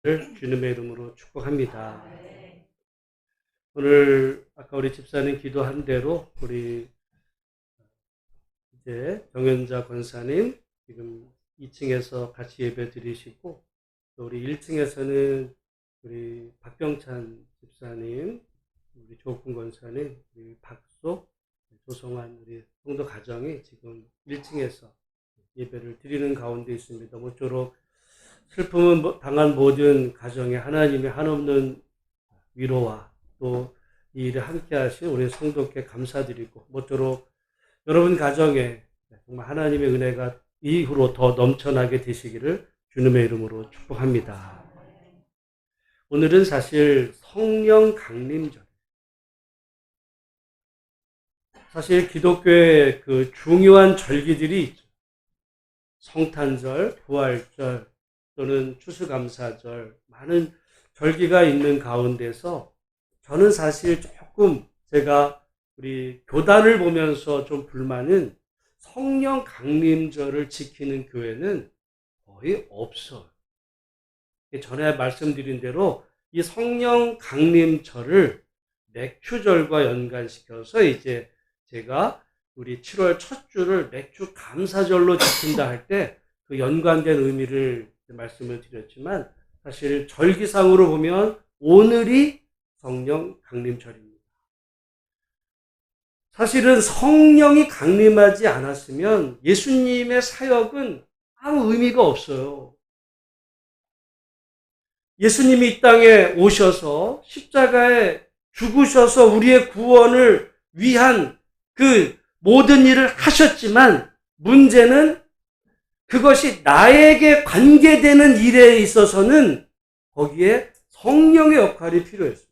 주님의 이름으로 축복합니다. 오늘 아까 우리 집사님 기도한 대로 우리 이제 정연자 권사님 지금 2층에서 같이 예배 드리시고, 또 우리 1층에서는 우리 박병찬 집사님, 우리 조옥근 권사님, 우리 박속, 조성환 우리 성도 가정이 지금 1층에서 예배를 드리는 가운데 있습니다. 모쪼록 슬픔을 당한 모든 가정에 하나님의 한없는 위로와 또 이 일에 함께 하신 우리 성도께 감사드리고, 모쪼록 여러분 가정에 정말 하나님의 은혜가 이후로 더 넘쳐나게 되시기를 주님의 이름으로 축복합니다. 오늘은 사실 성령 강림절, 사실 기독교의 그 중요한 절기들이 있죠. 성탄절, 부활절, 또는 추수감사절, 많은 절기가 있는 가운데서 저는 사실 조금 제가 우리 교단을 보면서 좀 불만은 성령 강림절을 지키는 교회는 거의 없어요. 전에 말씀드린 대로 이 성령 강림절을 맥주절과 연관시켜서 이제 제가 우리 7월 첫 주를 맥주 감사절로 지킨다 할 때 그 연관된 의미를 말씀을 드렸지만, 사실 절기상으로 보면 오늘이 성령 강림절입니다. 사실은 성령이 강림하지 않았으면 예수님의 사역은 아무 의미가 없어요. 예수님이 이 땅에 오셔서 십자가에 죽으셔서 우리의 구원을 위한 그 모든 일을 하셨지만, 문제는 그것이 나에게 관계되는 일에 있어서는 거기에 성령의 역할이 필요했어요.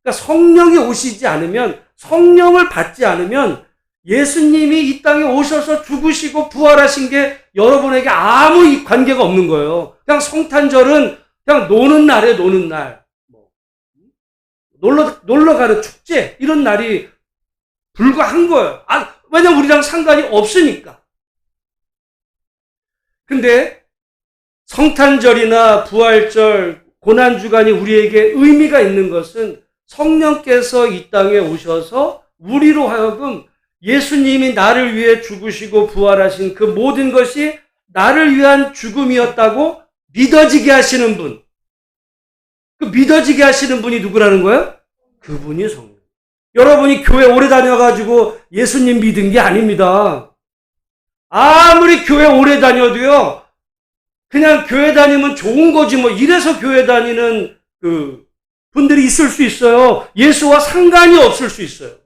그러니까 성령이 오시지 않으면, 성령을 받지 않으면 예수님이 이 땅에 오셔서 죽으시고 부활하신 게 여러분에게 아무 관계가 없는 거예요. 그냥 성탄절은 그냥 노는 날에 노는 날, 놀러 가는 축제, 이런 날이 불과한 거예요. 왜냐면 우리랑 상관이 없으니까. 근데 성탄절이나 부활절, 고난주간이 우리에게 의미가 있는 것은 성령께서 이 땅에 오셔서 우리로 하여금 예수님이 나를 위해 죽으시고 부활하신 그 모든 것이 나를 위한 죽음이었다고 믿어지게 하시는 분. 그 믿어지게 하시는 분이 누구라는 거예요? 그분이 성령. 여러분이 교회 오래 다녀가지고 예수님 믿은 게 아닙니다. 아무리 교회 오래 다녀도요, 그냥 교회 다니면 좋은 거지 뭐 이래서 교회 다니는 그 분들이 있을 수 있어요. 예수와 상관이 없을 수 있어요.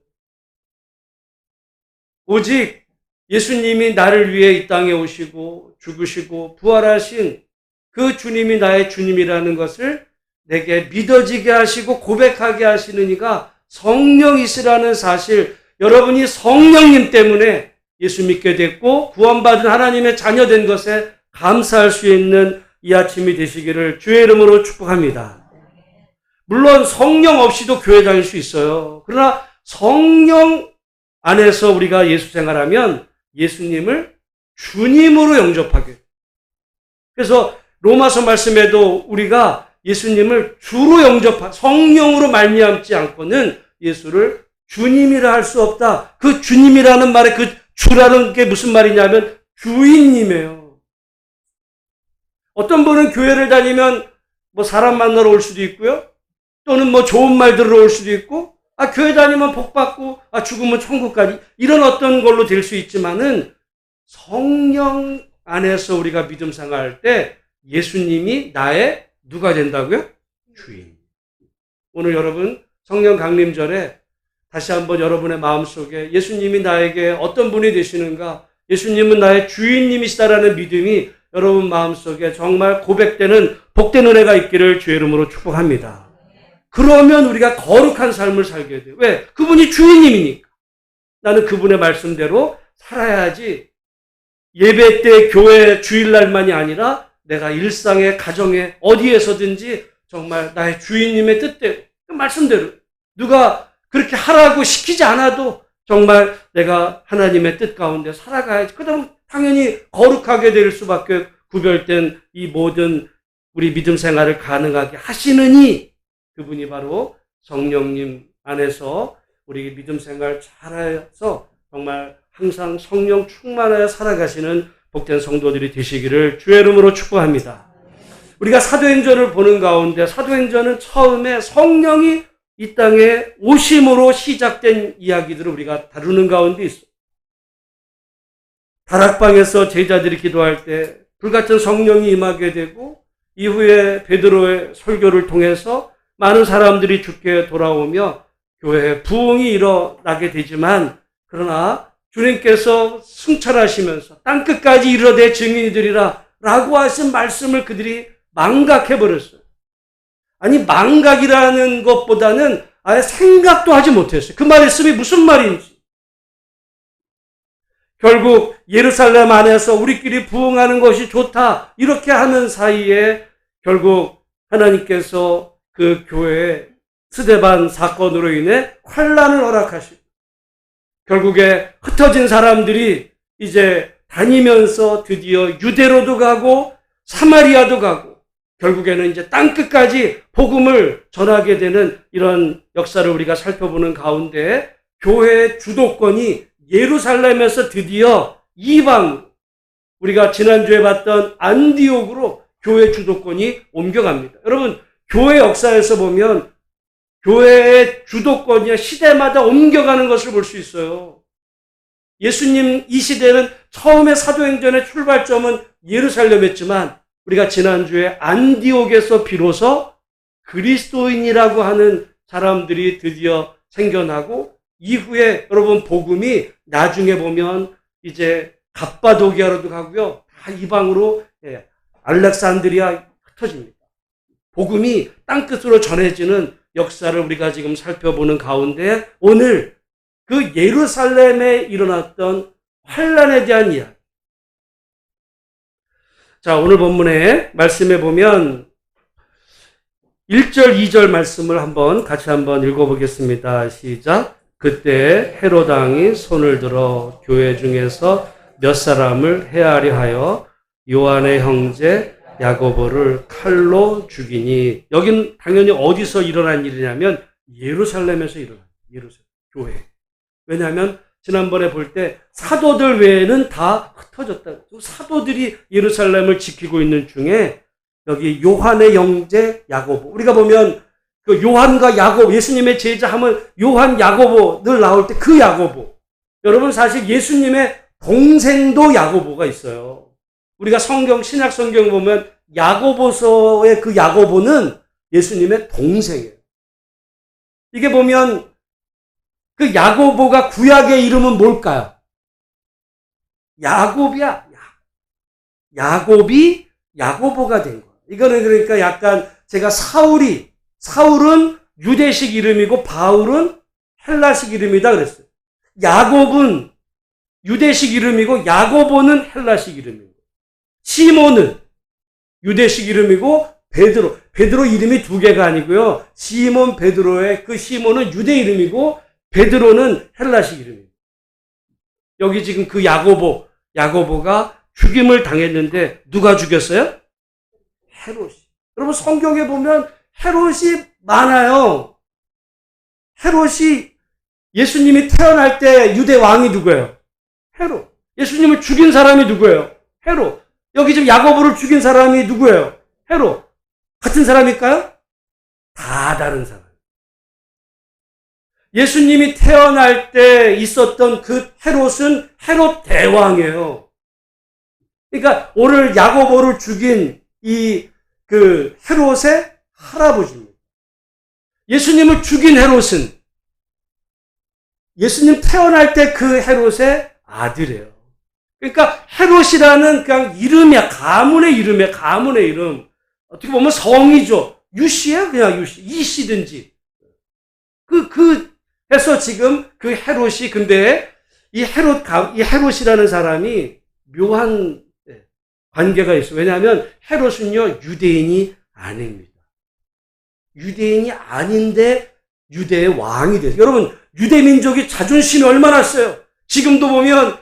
오직 예수님이 나를 위해 이 땅에 오시고 죽으시고 부활하신 그 주님이 나의 주님이라는 것을 내게 믿어지게 하시고 고백하게 하시는 이가 성령이시라는 사실, 여러분이 성령님 때문에 예수 믿게 됐고 구원받은 하나님의 자녀된 것에 감사할 수 있는 이 아침이 되시기를 주의 이름으로 축복합니다. 물론 성령 없이도 교회 다닐 수 있어요. 그러나 성령 안에서 우리가 예수 생활하면 예수님을 주님으로 영접하게. 그래서 로마서 말씀에도 우리가 예수님을 주로 성령으로 말미암지 않고는 예수를 주님이라 할 수 없다. 그 주님이라는 말에 그 주라는 게 무슨 말이냐면 주인님이에요. 어떤 분은 교회를 다니면 뭐 사람 만나러 올 수도 있고요. 또는 뭐 좋은 말 들으러 올 수도 있고, 교회 다니면 복 받고, 죽으면 천국까지, 이런 어떤 걸로 될 수 있지만은 성령 안에서 우리가 믿음 생활할 때 예수님이 나의 누가 된다고요? 주인. 오늘 여러분 성령 강림절에 다시 한번 여러분의 마음속에 예수님이 나에게 어떤 분이 되시는가, 예수님은 나의 주인님이시다라는 믿음이 여러분 마음속에 정말 고백되는 복된 은혜가 있기를 주의 이름으로 축복합니다. 그러면 우리가 거룩한 삶을 살게 돼요. 왜? 그분이 주인님이니까. 나는 그분의 말씀대로 살아야지. 예배 때 교회 주일날만이 아니라 내가 일상의 가정에 어디에서든지 정말 나의 주인님의 뜻대로, 그 말씀대로 누가 그렇게 하라고 시키지 않아도 정말 내가 하나님의 뜻 가운데 살아가야지. 그다음 당연히 거룩하게 될 수밖에 구별된 이 모든 우리 믿음 생활을 가능하게 하시느니 그분이 바로 성령님 안에서 우리 믿음 생활 잘해서 정말 항상 성령 충만하여 살아가시는 복된 성도들이 되시기를 주의 이름으로 축복합니다. 우리가 사도행전을 보는 가운데 사도행전은 처음에 성령이 이 땅에 오심으로 시작된 이야기들을 우리가 다루는 가운데 있어요. 다락방에서 제자들이 기도할 때 불같은 성령이 임하게 되고 이후에 베드로의 설교를 통해서 많은 사람들이 주께 돌아오며 교회에 부흥이 일어나게 되지만 그러나 주님께서 승천하시면서 땅끝까지 이르러 증인이 되리라 라고 하신 말씀을 그들이 망각해버렸어요. 아니 망각이라는 것보다는 아예 생각도 하지 못했어요. 그 말씀이 무슨 말인지. 결국 예루살렘 안에서 우리끼리 부흥하는 것이 좋다 이렇게 하는 사이에 결국 하나님께서 그 교회에 스데반 사건으로 인해 환란을 허락하시고 결국에 흩어진 사람들이 이제 다니면서 드디어 유대로도 가고 사마리아도 가고 결국에는 이제 땅끝까지 복음을 전하게 되는 이런 역사를 우리가 살펴보는 가운데 교회의 주도권이 예루살렘에서 드디어 이방, 우리가 지난주에 봤던 안디옥으로 교회 주도권이 옮겨갑니다. 여러분, 교회 역사에서 보면 교회의 주도권이 시대마다 옮겨가는 것을 볼 수 있어요. 예수님 이 시대는 처음에 사도행전의 출발점은 예루살렘이었지만 우리가 지난주에 안디옥에서 비로소 그리스도인이라고 하는 사람들이 드디어 생겨나고 이후에 여러분 복음이 나중에 보면 이제 갑바도기아로도 가고요. 다 이방으로 알렉산드리아 흩어집니다. 복음이 땅끝으로 전해지는 역사를 우리가 지금 살펴보는 가운데 오늘 그 예루살렘에 일어났던 환란에 대한 이야기. 자, 오늘 본문의 말씀에 보면 1절, 2절 말씀을 같이 한번 읽어보겠습니다. 시작. 그때 헤롯 왕이 손을 들어 교회 중에서 몇 사람을 해하려 하여 요한의 형제 야고보를 칼로 죽이니 여긴 당연히 어디서 일어난 일이냐면 예루살렘에서 일어난 예루살렘 교회. 왜냐하면 지난번에 볼 때 사도들 외에는 다 흩어졌다. 사도들이 예루살렘을 지키고 있는 중에 여기 요한의 형제 야고보. 우리가 보면 그 요한과 야고보, 예수님의 제자 하면 요한 야고보 늘 나올 때 그 야고보. 여러분 사실 예수님의 동생도 야고보가 있어요. 우리가 신약 성경 보면 야고보서의 그 야고보는 예수님의 동생이에요. 이게 보면 그 야고보가 구약의 이름은 뭘까요? 야곱이야. 야곱이 야고보가 된 거예요. 이거는 그러니까 약간 제가 사울은 유대식 이름이고 바울은 헬라식 이름이다 그랬어요. 야곱은 유대식 이름이고 야고보는 헬라식 이름이고 시몬은 유대식 이름이고 베드로 이름이 두 개가 아니고요. 시몬 베드로의 그 시몬은 유대 이름이고 베드로는 헬라식 이름입니다. 여기 지금 그 야고보가 죽임을 당했는데 누가 죽였어요? 헤롯이. 여러분 성경에 보면 헤롯이 많아요. 헤롯이 예수님이 태어날 때 유대 왕이 누구예요? 헤롯. 예수님을 죽인 사람이 누구예요? 헤롯. 여기 지금 야고보를 죽인 사람이 누구예요? 헤롯. 같은 사람일까요? 다 다른 사람. 예수님이 태어날 때 있었던 그 헤롯은 헤롯 대왕이에요. 그러니까 오늘 야고보를 죽인 그 헤롯의 할아버지입니다. 예수님을 죽인 헤롯은 예수님 태어날 때 그 헤롯의 아들이에요. 그러니까 헤롯이라는 그냥 이름이야. 가문의 이름. 어떻게 보면 성이죠. 유씨예요. 그냥 유씨. 이씨든지. 해서 지금 그 헤롯이 근데 이 헤롯이라는 사람이 묘한 관계가 있어요. 왜냐하면 헤롯은요, 유대인이 아닙니다. 유대인이 아닌데 유대의 왕이 돼요. 여러분, 유대 민족이 자존심이 얼마나 세요. 지금도 보면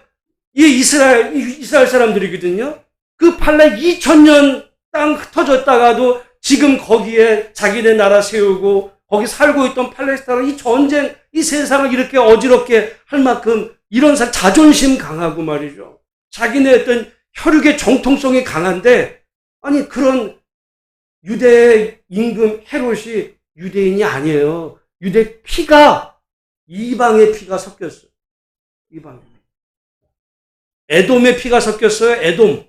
이 이스라엘 사람들이거든요. 그 팔레 2000년 땅 흩어졌다가도 지금 거기에 자기네 나라 세우고 거기 살고 있던 팔레스타인 이 전쟁, 이 세상을 이렇게 어지럽게 할 만큼 이런 사람 자존심 강하고 말이죠. 자기네 어떤 혈육의 정통성이 강한데 아니 그런 유대 임금 헤롯이 유대인이 아니에요. 유대 피가 이방의 피가 섞였어요. 이방. 에돔의 피가 섞였어요. 에돔.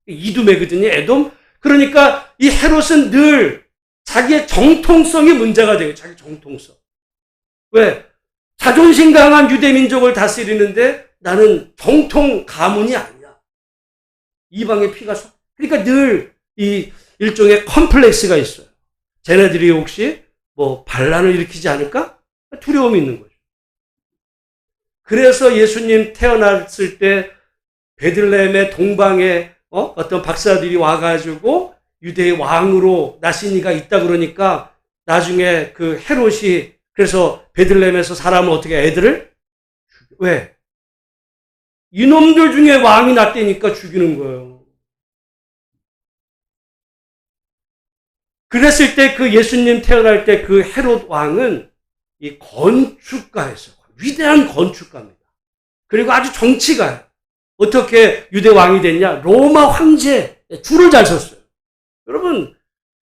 이두매거든요. 에돔. 그러니까 이 헤롯은 늘 자기의 정통성이 문제가 돼요. 자기 정통성. 왜? 자존심 강한 유대 민족을 다스리는데 나는 정통 가문이 아니야. 이방의 피가 그러니까 늘 이 일종의 컴플렉스가 있어요. 쟤네들이 혹시 뭐 반란을 일으키지 않을까? 두려움이 있는 거죠. 그래서 예수님 태어났을 때 베들레헴의 동방에 어떤 박사들이 와가지고 유대의 왕으로 나신 이가 있다 그러니까 나중에 그 헤롯이 그래서 베들레헴에서 사람을 어떻게 애들을 왜? 이놈들 중에 왕이 났다니까 죽이는 거예요. 그랬을 때 그 예수님 태어날 때 그 헤롯 왕은 이 건축가였어요. 위대한 건축가입니다. 그리고 아주 정치가예요. 어떻게 유대 왕이 됐냐? 로마 황제 줄을 잘 섰어요. 여러분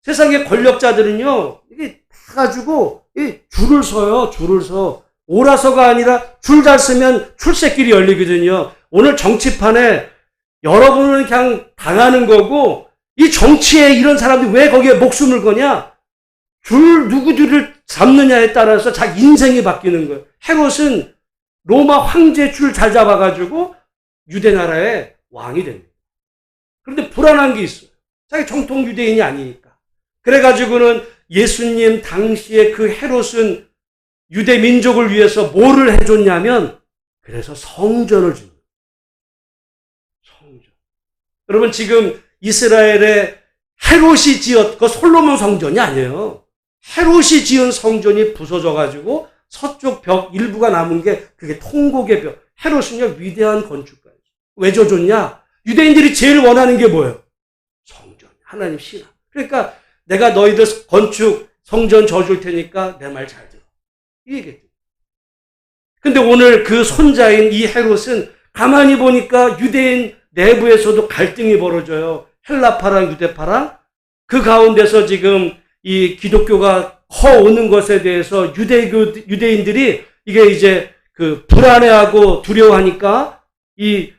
세상의 권력자들은요 이게 다 가지고 줄을 서요. 줄을 서. 오라서가 아니라 줄 잘 서면 출세길이 열리거든요. 오늘 정치판에 여러분은 그냥 당하는 거고 이 정치에 이런 사람들이 왜 거기에 목숨을 거냐? 줄 누구들을 잡느냐에 따라서 자기 인생이 바뀌는 거예요. 헤롯은 로마 황제 줄 잘 잡아가지고 유대 나라의 왕이 됩니다. 그런데 불안한 게 있어요. 자기 정통 유대인이 아니니까. 그래가지고는 예수님 당시에 그 헤롯은 유대 민족을 위해서 뭐를 해줬냐면 그래서 성전을 줍니다. 성전. 여러분 지금 이스라엘의 헤롯이 그 솔로몬 성전이 아니에요. 헤롯이 지은 성전이 부서져가지고 서쪽 벽 일부가 남은 게 그게 통곡의 벽. 헤롯은요 위대한 건축가예요. 왜 줘줬냐? 유대인들이 제일 원하는 게 뭐예요? 성전, 하나님 신앙. 그러니까 내가 너희들 건축 성전 져줄 테니까 내 말 잘 들어. 이 얘기죠. 근데 오늘 그 손자인 이 헤롯은 가만히 보니까 유대인 내부에서도 갈등이 벌어져요. 헬라파랑 유대파랑. 그 가운데서 지금 이 기독교가 커오는 것에 대해서 유대인들이 이게 이제 그 불안해하고 두려워하니까 이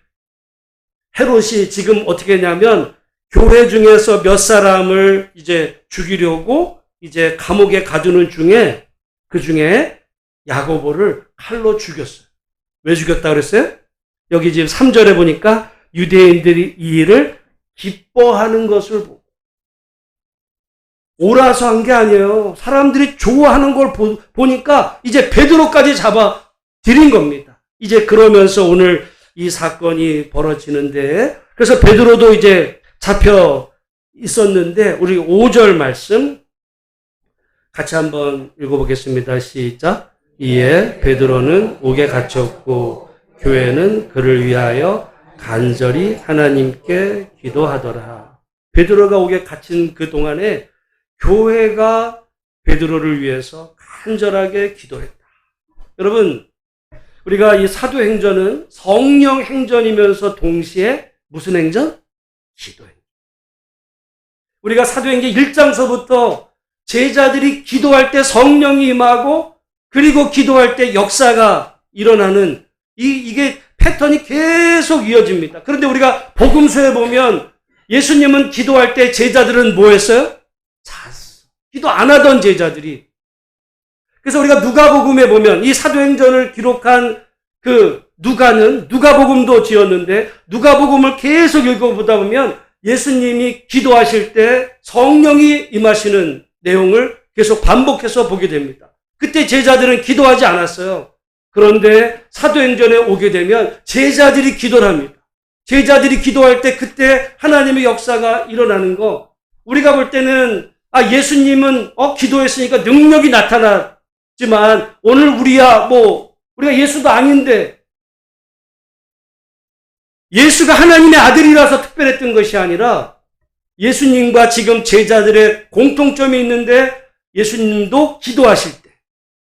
헤롯이 지금 어떻게 했냐면 교회 중에서 몇 사람을 이제 죽이려고 이제 감옥에 가두는 중에 그 중에 야고보를 칼로 죽였어요. 왜 죽였다 그랬어요? 여기 지금 3절에 보니까 유대인들이 이 일을 기뻐하는 것을 보고 오라서 한 게 아니에요. 사람들이 좋아하는 걸 보니까 이제 베드로까지 잡아 들인 겁니다. 이제 그러면서 오늘 이 사건이 벌어지는데 그래서 베드로도 이제 잡혀 있었는데 우리 5절 말씀 같이 한번 읽어보겠습니다. 시작. 이에 베드로는 옥에 갇혔고 교회는 그를 위하여 간절히 하나님께 기도하더라. 베드로가 옥에 갇힌 그 동안에 교회가 베드로를 위해서 간절하게 기도했다. 여러분, 우리가 이 사도행전은 성령 행전이면서 동시에 무슨 행전? 기도행전. 우리가 사도행전 1장서부터 제자들이 기도할 때 성령이 임하고 그리고 기도할 때 역사가 일어나는 이게 패턴이 계속 이어집니다. 그런데 우리가 복음서에 보면 예수님은 기도할 때 제자들은 뭐 했어요? 잤어. 기도 안 하던 제자들이. 그래서 우리가 누가복음에 보면 이 사도행전을 기록한 그 누가는 누가복음도 지었는데 누가복음을 계속 읽어보다 보면 예수님이 기도하실 때 성령이 임하시는 내용을 계속 반복해서 보게 됩니다. 그때 제자들은 기도하지 않았어요. 그런데 사도행전에 오게 되면 제자들이 기도를 합니다. 제자들이 기도할 때 그때 하나님의 역사가 일어나는 거 우리가 볼 때는 예수님은 기도했으니까 능력이 나타났지만 오늘 우리가 예수도 아닌데 예수가 하나님의 아들이라서 특별했던 것이 아니라 예수님과 지금 제자들의 공통점이 있는데 예수님도 기도하실 때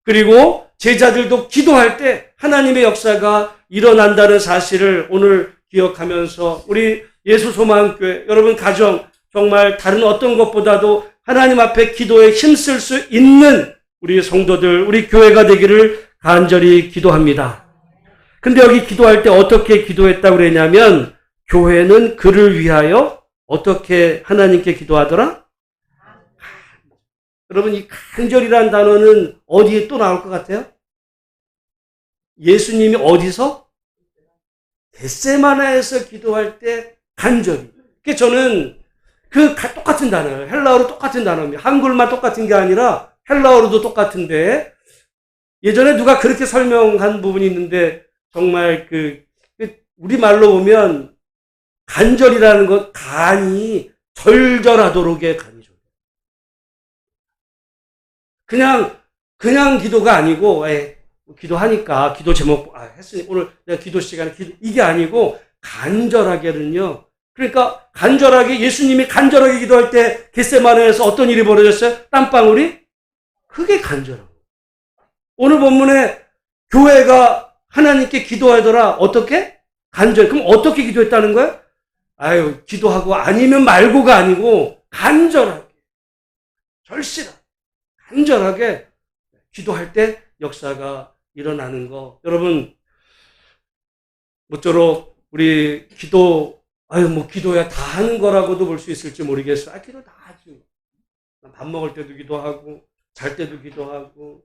그리고 제자들도 기도할 때 하나님의 역사가 일어난다는 사실을 오늘 기억하면서 우리 예수소망교회 여러분 가정 정말 다른 어떤 것보다도 하나님 앞에 기도에 힘쓸 수 있는 우리 성도들 우리 교회가 되기를 간절히 기도합니다. 근데 여기 기도할 때 어떻게 기도했다고 그랬냐면 교회는 그를 위하여 어떻게 하나님께 기도하더라? 여러분 이 간절이라는 단어는 어디에 또 나올 것 같아요? 예수님이 어디서? 겟세마네에서 기도할 때 간절히. 그게 저는 똑같은 단어예요. 헬라어로 똑같은 단어입니다. 한글만 똑같은 게 아니라 헬라어로도 똑같은데 예전에 누가 그렇게 설명한 부분이 있는데 정말 우리말로 보면 간절이라는 것 간이 절절하도록의 간이죠. 그냥 기도가 아니고 기도하니까 기도 제목 했으니 오늘 내가 기도 시간에 이게 아니고 간절하게는요. 그러니까 간절하게 예수님이 간절하게 기도할 때 겟세마네에서 어떤 일이 벌어졌어요? 땀방울이 그게 간절하고 오늘 본문에 교회가 하나님께 기도하더라. 어떻게? 간절. 그럼 어떻게 기도했다는 거예요? 기도하고 아니면 말고가 아니고 간절하게 절실하게 간절하게 기도할 때 역사가 일어나는 거. 여러분 모쪼록 우리 기도야 다 하는 거라고도 볼 수 있을지 모르겠어요. 기도 다 하지. 밥 먹을 때도 기도하고 잘 때도 기도하고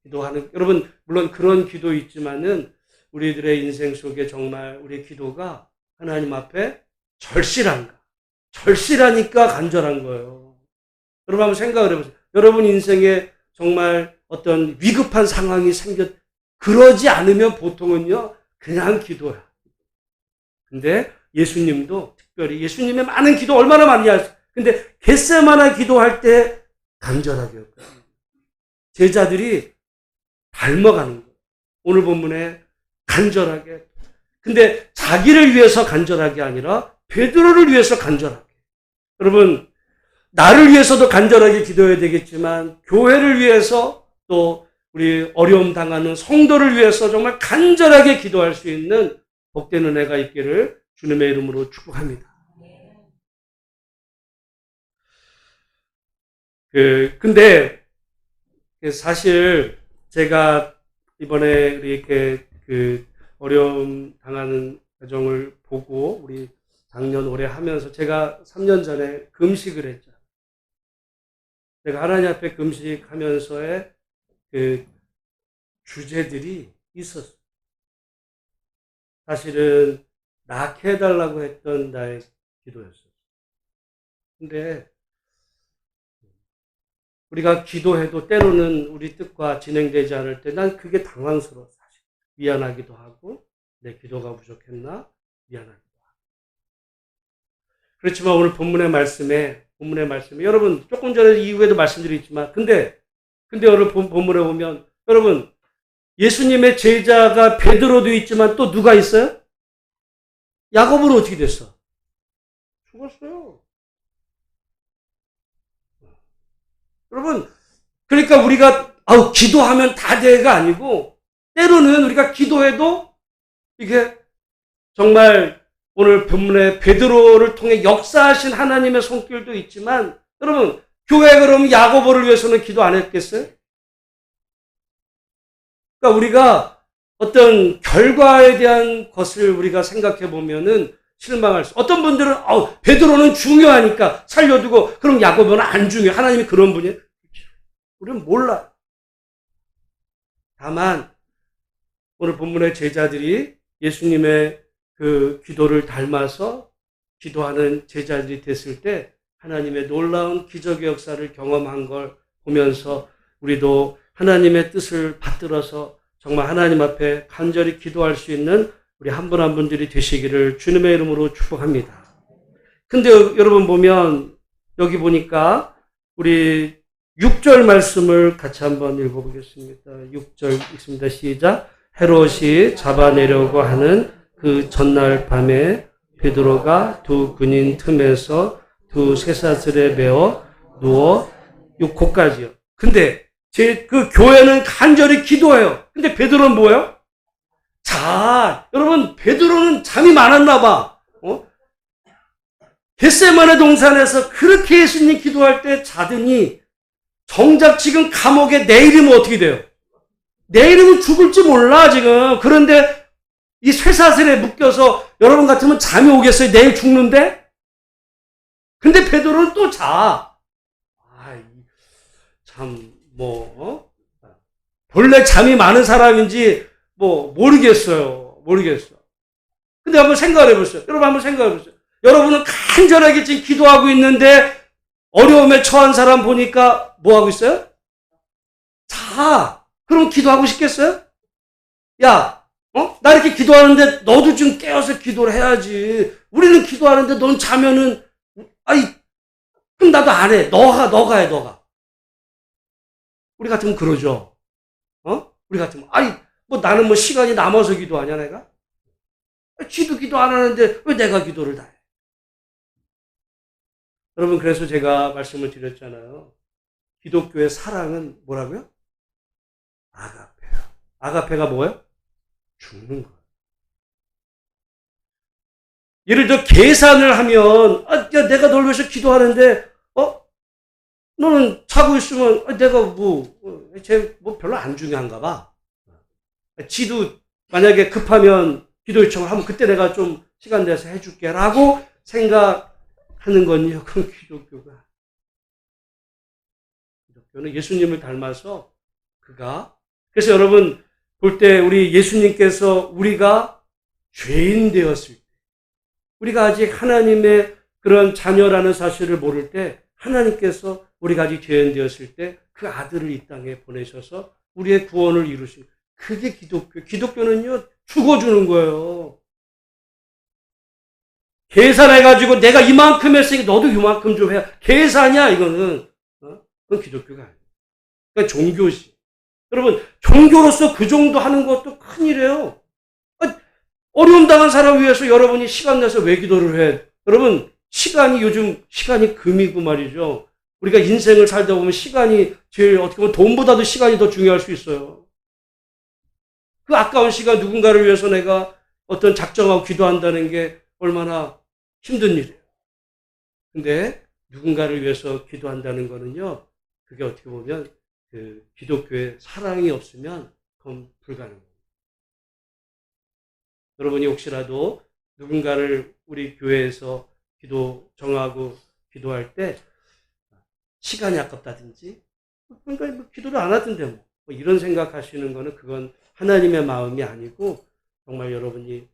기도하는 여러분 물론 그런 기도 있지만은 우리들의 인생 속에 정말 우리의 기도가 하나님 앞에 절실하니까 간절한 거예요. 여러분 한번 생각을 해보세요. 여러분 인생에 정말 어떤 위급한 상황이 그러지 않으면 보통은요 그냥 기도야. 근데 예수님도 특별히 예수님의 많은 기도 얼마나 많냐. 근데 겟세마네 기도할 때 간절하게 했거든요. 제자들이 닮아가는 거예요. 오늘 본문에 간절하게. 근데 자기를 위해서 간절하게 아니라 베드로를 위해서 간절하게. 여러분 나를 위해서도 간절하게 기도해야 되겠지만 교회를 위해서 또 우리 어려움 당하는 성도를 위해서 정말 간절하게 기도할 수 있는 복된 은혜가 있기를 주님의 이름으로 축복합니다. 근데 사실 제가 이번에 이렇게 어려움 당하는 가정을 보고 우리 작년 올해 하면서 제가 3년 전에 금식을 했죠. 제가 하나님 앞에 금식하면서의 주제들이 있었어요. 사실은 낫게 해달라고 했던 나의 기도였어요. 근데 우리가 기도해도 때로는 우리 뜻과 진행되지 않을 때 난 그게 당황스러워. 사실 미안하기도 하고 내 기도가 부족했나 미안하기도 하고. 그렇지만 오늘 본문의 말씀에 여러분 조금 전에 이후에도 말씀드렸지만 근데 오늘 본문에 보면 여러분 예수님의 제자가 베드로도 있지만 또 누가 있어요? 야고보는 어떻게 됐어? 죽었어요. 여러분 그러니까 우리가 기도하면 다 돼가 아니고 때로는 우리가 기도해도 이게 정말 오늘 본문에 베드로를 통해 역사하신 하나님의 손길도 있지만 여러분 교회 그럼 야고보를 위해서는 기도 안 했겠어요? 그러니까 우리가 어떤 결과에 대한 것을 우리가 생각해 보면은 실망할 수. 어떤 분들은 베드로는 중요하니까 살려두고 그럼 야고보는 안 중요해. 하나님이 그런 분이에요. 우리는 몰라. 다만 오늘 본문의 제자들이 예수님의 그 기도를 닮아서 기도하는 제자들이 됐을 때 하나님의 놀라운 기적의 역사를 경험한 걸 보면서 우리도 하나님의 뜻을 받들어서 정말 하나님 앞에 간절히 기도할 수 있는 우리 한 분 한 분들이 되시기를 주님의 이름으로 축복합니다. 근데 여러분 보면 여기 보니까 우리 6절 말씀을 같이 한번 읽어보겠습니다. 6절 읽습니다. 시작. 헤롯이 잡아내려고 하는 그 전날 밤에 베드로가 두 군인 틈에서 두 쇠사슬에 매어 누워 6호까지요. 근데 그 교회는 간절히 기도해요. 근데 베드로는 뭐예요? 자, 여러분, 베드로는 잠이 많았나 봐. 겟세마네 동산에서 그렇게 예수님 기도할 때 자더니 정작 지금 감옥에 내일이면 어떻게 돼요? 내일이면 죽을지 몰라 지금. 그런데 이 쇠사슬에 묶여서 여러분 같으면 잠이 오겠어요? 내일 죽는데? 근데 베드로는 또 자. 참 본래 잠이 많은 사람인지 모르겠어요. 근데 한번 생각을 해보세요. 여러분 한번 생각해 보세요. 여러분은 간절하게 지금 기도하고 있는데 어려움에 처한 사람 보니까 뭐 하고 있어요? 자. 그럼 기도하고 싶겠어요? 야, 나 이렇게 기도하는데 너도 좀 깨어서 기도를 해야지. 우리는 기도하는데 넌 자면은 그럼 나도 안 해. 너가 해. 우리 같으면 그러죠. 우리 같으면 나는 시간이 남아서 기도하냐 내가? 지도 기도 안 하는데 왜 내가 기도를 다 해? 여러분, 그래서 제가 말씀을 드렸잖아요. 기독교의 사랑은 뭐라고요? 아가페야. 아가페가 뭐예요? 죽는 거예요. 예를 들어 계산을 하면 야, 내가 널 위해서 기도하는데 너는 자고 있으면 내가 별로 안 중요한가 봐. 지도 만약에 급하면 기도 요청을 하면 그때 내가 좀 시간 내서 해줄게 라고 생각하는 건요. 그건 기독교는 예수님을 닮아서 그래서 여러분 볼 때 우리 예수님께서 우리가 죄인 되었을 때, 우리가 아직 하나님의 그런 자녀라는 사실을 모를 때 하나님께서 우리가 아직 죄인 되었을 때 그 아들을 이 땅에 보내셔서 우리의 구원을 이루신, 그게 기독교. 기독교는요, 죽어주는 거예요. 계산해가지고 내가 이만큼 했으니까 너도 이만큼 좀 해야. 계산이야, 이거는. 그건 기독교가 아니에요. 그러니까 종교지. 여러분, 종교로서 그 정도 하는 것도 큰일이에요. 어려움 당한 사람 위해서 여러분이 시간 내서 왜 기도를 해? 여러분, 요즘 시간이 금이고 말이죠. 우리가 인생을 살다 보면 시간이 제일 어떻게 보면 돈보다도 시간이 더 중요할 수 있어요. 그 아까운 시간 누군가를 위해서 내가 어떤 작정하고 기도한다는 게 얼마나 힘든 일이에요. 근데 누군가를 위해서 기도한다는 거는요, 그게 어떻게 보면 그 기독교의 사랑이 없으면 그건 불가능합니다. 여러분이 혹시라도 누군가를 우리 교회에서 정하고 기도할 때 시간이 아깝다든지, 그러니까 기도를 안 하던데 이런 생각하시는 거는 그건 하나님의 마음이 아니고, 정말 여러분의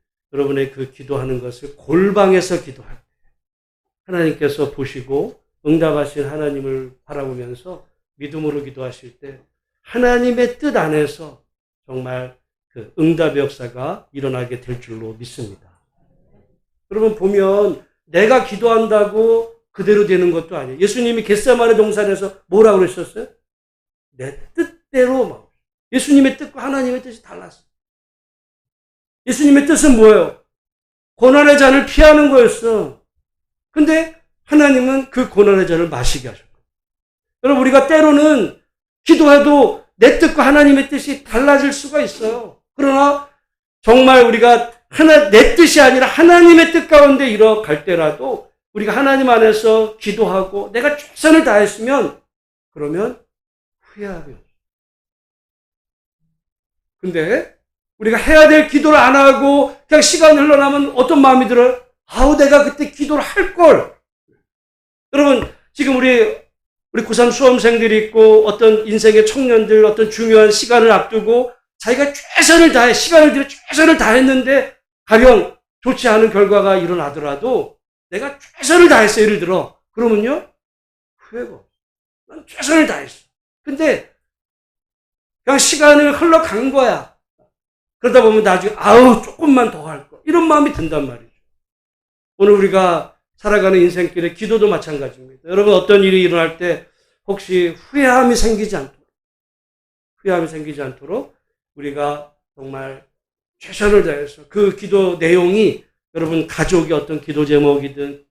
그 기도하는 것을 골방에서 기도할 때 하나님께서 보시고 응답하신 하나님을 바라보면서 믿음으로 기도하실 때 하나님의 뜻 안에서 정말 그 응답의 역사가 일어나게 될 줄로 믿습니다. 여러분 보면 내가 기도한다고 그대로 되는 것도 아니에요. 예수님이 겟세마네 동산에서 뭐라고 그러셨어요? 내 뜻대로. 예수님의 뜻과 하나님의 뜻이 달랐어요. 예수님의 뜻은 뭐예요? 고난의 잔을 피하는 거였어. 근데 하나님은 그 고난의 잔을 마시게 하셨어요. 여러분, 우리가 때로는 기도해도 내 뜻과 하나님의 뜻이 달라질 수가 있어요. 그러나 정말 우리가 내 뜻이 아니라 하나님의 뜻 가운데 이뤄갈 때라도 우리가 하나님 안에서 기도하고 내가 최선을 다했으면 그러면 후회하게 없어요. 근데 우리가 해야 될 기도를 안 하고 그냥 시간이 흘러나면 어떤 마음이 들어요? 내가 그때 기도를 할 걸. 여러분, 지금 우리 고3 수험생들이 있고 어떤 인생의 청년들 어떤 중요한 시간을 앞두고 자기가 시간을 들여 최선을 다했는데 가령 좋지 않은 결과가 일어나더라도 내가 최선을 다했어, 예를 들어. 그러면요, 후회가 없어. 난 최선을 다했어. 근데 그냥 시간을 흘러간 거야. 그러다 보면 나중에 조금만 더 할 거. 이런 마음이 든단 말이죠. 오늘 우리가 살아가는 인생길의 기도도 마찬가지입니다. 여러분, 어떤 일이 일어날 때 혹시 후회함이 생기지 않도록 우리가 정말 최선을 다해서 그 기도 내용이 여러분 가족이 어떤 기도 제목이든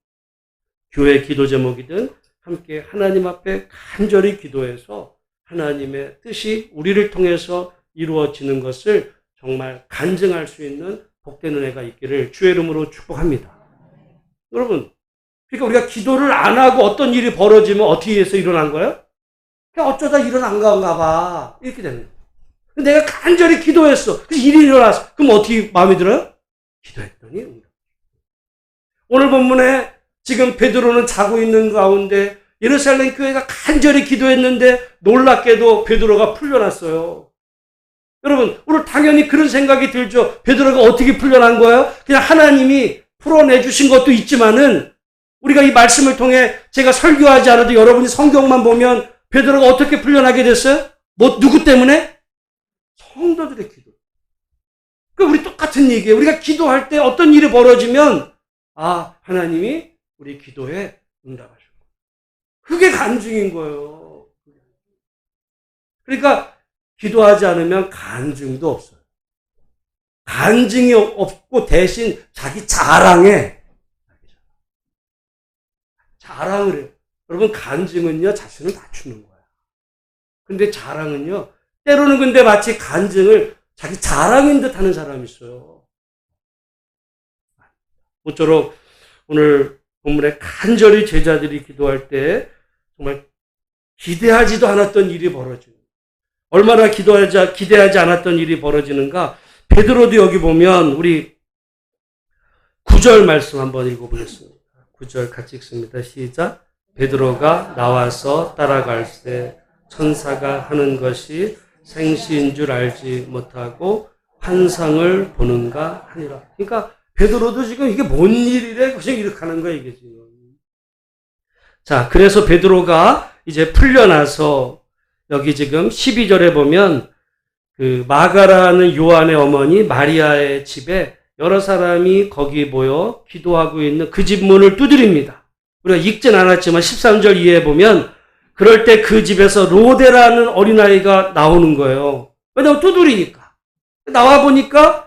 교회 기도 제목이든 함께 하나님 앞에 간절히 기도해서 하나님의 뜻이 우리를 통해서 이루어지는 것을 정말 간증할 수 있는 복된 은혜가 있기를 주의 이름으로 축복합니다. 여러분, 그러니까 우리가 기도를 안 하고 어떤 일이 벌어지면 어떻게 해서 일어난 거예요? 그냥 어쩌다 일어난 건가 봐. 이렇게 되는 거예요. 내가 간절히 기도했어. 그 일이 일어났어. 그럼 어떻게 마음에 들어요? 기도했더니 오늘 본문에 지금 베드로는 자고 있는 가운데 예루살렘 교회가 간절히 기도했는데 놀랍게도 베드로가 풀려났어요. 여러분, 오늘 당연히 그런 생각이 들죠. 베드로가 어떻게 풀려난 거예요? 그냥 하나님이 풀어내 주신 것도 있지만은 우리가 이 말씀을 통해 제가 설교하지 않아도 여러분이 성경만 보면 베드로가 어떻게 풀려나게 됐어요? 누구 때문에? 성도들의 기도. 우리 똑같은 얘기예요. 우리가 기도할 때 어떤 일이 벌어지면 하나님이 우리 기도에 응답하셨고. 그게 간증인 거예요. 그러니까 기도하지 않으면 간증도 없어요. 간증이 없고 대신 자기 자랑을 해요. 여러분, 간증은요, 자신을 낮추는 거야. 근데 자랑은요, 때로는 근데 마치 간증을 자기 자랑인 듯 하는 사람이 있어요. 모쪼록 오늘 본문에 간절히 제자들이 기도할 때 정말 기대하지도 않았던 일이 벌어지는, 얼마나 기대하지 않았던 일이 벌어지는가. 베드로도 여기 보면 우리 9절 말씀 한번 읽어보겠습니다. 9절 같이 읽습니다. 시작. 베드로가 나와서 따라갈 때 천사가 하는 것이 생시인 줄 알지 못하고 환상을 보는가 하니라. 그러니까 베드로도 지금 이게 뭔 일이래? 그냥 이렇게 하는 거야, 이게 지금. 자, 그래서 베드로가 이제 풀려나서 여기 지금 12절에 보면 그 마가라는 요한의 어머니 마리아의 집에 여러 사람이 거기 모여 기도하고 있는 그 집 문을 두드립니다. 우리가 읽진 않았지만 13절 이해해 보면 그럴 때 그 집에서 로데라는 어린아이가 나오는 거예요. 왜냐면 두드리니까. 나와 보니까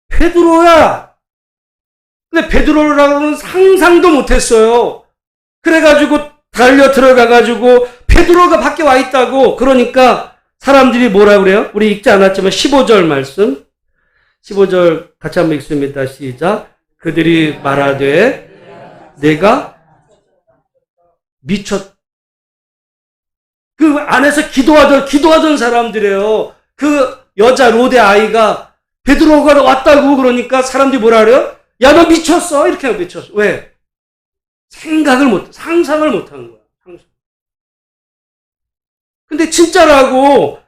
베드로야. 근데 베드로라고는 상상도 못했어요. 그래가지고 달려 들어가가지고 베드로가 밖에 와 있다고. 그러니까 사람들이 뭐라 그래요? 우리 읽지 않았지만 15절 말씀. 15절 같이 한번 읽습니다. 시작. 그들이 말하되 내가 그 안에서 기도하던 사람들이에요. 그 여자 로데 아이가 베드로가 왔다고 그러니까 사람들이 뭐라 그래요? 야, 너 미쳤어. 이렇게 하고 미쳤어. 왜? 상상을 못한 거야. 상상. 근데 진짜라고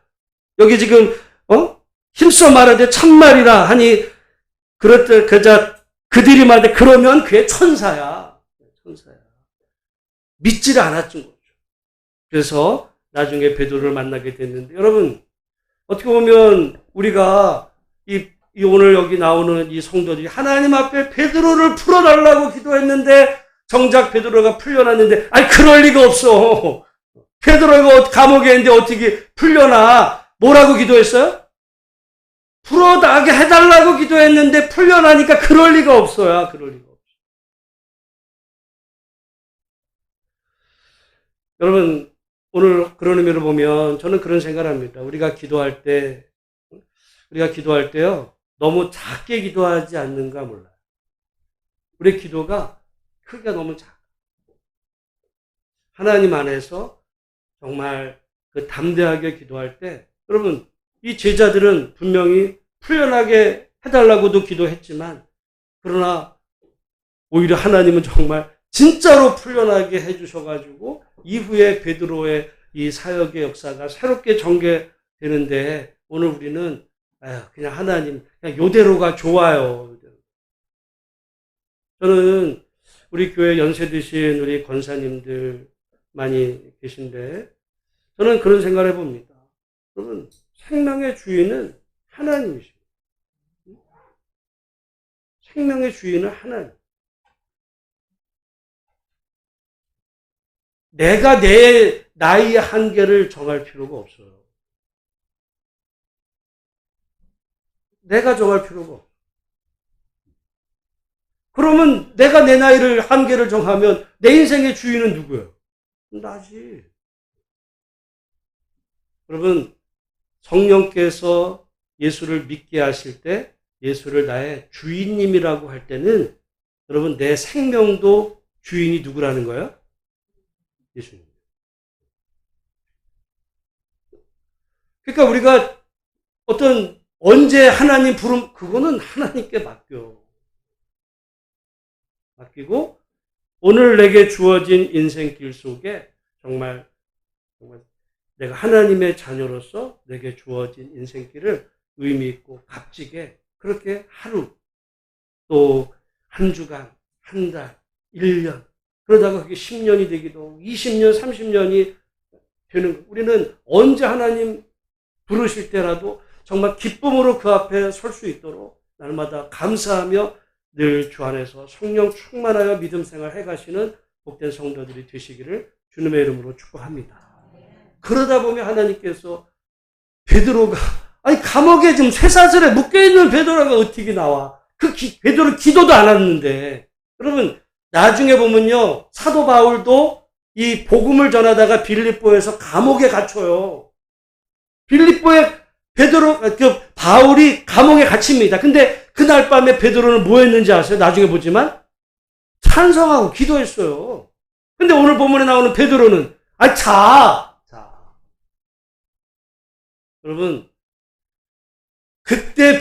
여기 지금 힘써 말하되 참말이라 하니 그들이 말하되 그러면 그의 천사야. 믿지를 않았던 거죠. 그래서 나중에 베드로를 만나게 됐는데, 여러분 어떻게 보면 우리가 이 오늘 여기 나오는 이 성도들이 하나님 앞에 베드로를 풀어달라고 기도했는데 정작 베드로가 풀려났는데, 그럴 리가 없어. 베드로가 감옥에 있는데 어떻게 풀려나? 뭐라고 기도했어요? 풀어나게 해달라고 기도했는데 풀려나니까 그럴 리가 없어요. 그럴 리가 없어. 여러분, 오늘 그런 의미로 보면 저는 그런 생각을 합니다. 우리가 기도할 때요, 너무 작게 기도하지 않는가 몰라요. 우리의 기도가 크기가 너무 작아. 하나님 안에서 정말 그 담대하게 기도할 때, 여러분, 이 제자들은 분명히 풀려나게 해달라고도 기도했지만, 그러나 오히려 하나님은 정말 진짜로 풀려나게 해주셔가지고 이후에 베드로의 이 사역의 역사가 새롭게 전개되는데, 오늘 우리는 그냥 하나님 그냥 요대로가 좋아요. 저는 우리 교회 연세 드신 우리 권사님들 많이 계신데 저는 그런 생각을 해봅니다. 여러분, 생명의 주인은 하나님이십니다. 생명의 주인은 하나님. 내가 내 나이의 한계를 정할 필요가 없어요. 내가 정할 필요가 없어요. 그러면 내가 내 나이를 한계를 정하면 내 인생의 주인은 누구예요? 나지. 여러분, 성령께서 예수를 믿게 하실 때 예수를 나의 주인님이라고 할 때는 여러분 내 생명도 주인이 누구라는 거예요? 예수님. 그러니까 우리가 어떤 언제 하나님 부름 그거는 하나님께 맡기고 오늘 내게 주어진 인생길 속에 정말 내가 하나님의 자녀로서 내게 주어진 인생길을 의미 있고 값지게 그렇게 하루 또 한 주간, 한 달, 1년 그러다가 그게 10년이 되기도 20년, 30년이 되는 우리는 언제 하나님 부르실 때라도 정말 기쁨으로 그 앞에 설 수 있도록 날마다 감사하며 늘 주 안에서 성령 충만하여 믿음 생활 해가시는 복된 성도들이 되시기를 주님의 이름으로 축복합니다. 그러다 보면 하나님께서 베드로가 아니 감옥에 지금 쇠사슬에 묶여있는 베드로가 어떻게 나와? 베드로 기도도 안 했는데 여러분 나중에 보면요 사도 바울도 이 복음을 전하다가 빌립보에서 감옥에 갇혀요. 빌립보에 바울이 감옥에 갇힙니다. 근데 그날 밤에 베드로는 뭐 했는지 아세요? 나중에 보지만 찬성하고 기도했어요. 근데 오늘 본문에 나오는 베드로는 자. 여러분 그때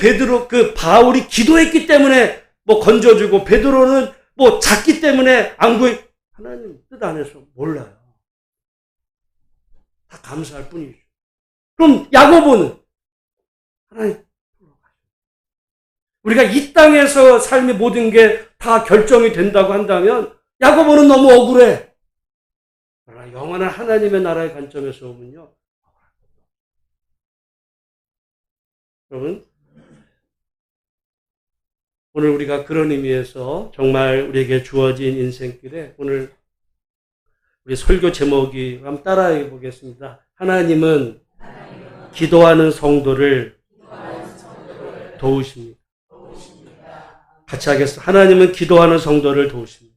바울이 기도했기 때문에 뭐 건져주고 베드로는 뭐 잤기 때문에 안 구해 하나님 뜻 안에서 몰라요. 다 감사할 뿐이죠. 그럼 야고보는 하나님 우리가 이 땅에서 삶의 모든 게 다 결정이 된다고 한다면 야고보는 너무 억울해. 그러나 영원한 하나님의 나라의 관점에서 보면요. 여러분 오늘 우리가 그런 의미에서 정말 우리에게 주어진 인생길에 오늘 우리 설교 제목이 한번 따라해 보겠습니다. 하나님은 기도하는 성도를 도우십니다. 같이 하겠습니다. 하나님은 기도하는 성도를 도우십니다.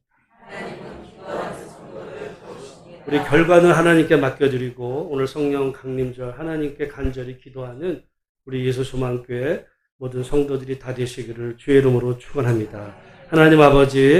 우리 결과는 하나님께 맡겨드리고 오늘 성령 강림절 하나님께 간절히 기도하는 우리 예수소망교회 모든 성도들이 다 되시기를 주의 이름으로 축원합니다. 하나님 아버지